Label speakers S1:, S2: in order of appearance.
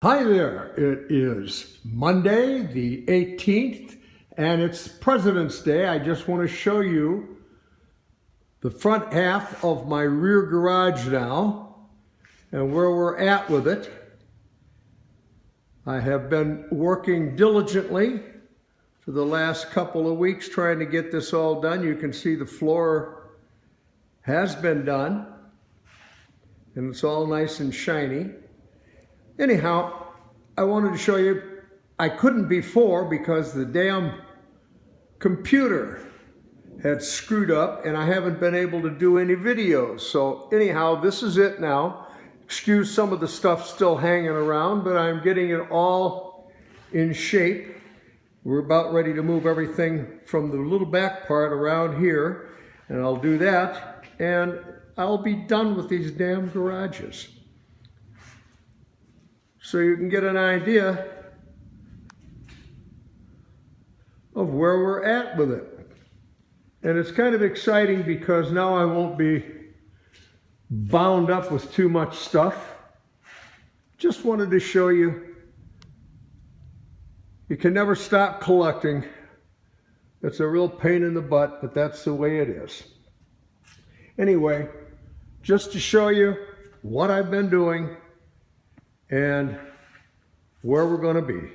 S1: Hi there, it is Monday the 18th and it's President's Day. I just want to show you the front half of my rear garage now and where we're at with it. I have been working diligently for the last couple of weeks trying to get this all done. You can see the floor has been done and it's all nice and shiny. Anyhow, I wanted to show you, I couldn't before because the damn computer had screwed up and I haven't been able to do any videos. So anyhow, this is it now. Excuse some of the stuff still hanging around, but I'm getting it all in shape. We're about ready to move everything from the little back part around here, and I'll do that, and I'll be done with these damn garages. So you can get an idea of where we're at with it. And it's kind of exciting because now I won't be bound up with too much stuff. Just wanted to show you, you can never stop collecting. It's a real pain in the butt, but that's the way it is. Anyway, just to show you what I've been doing and where we're going to be.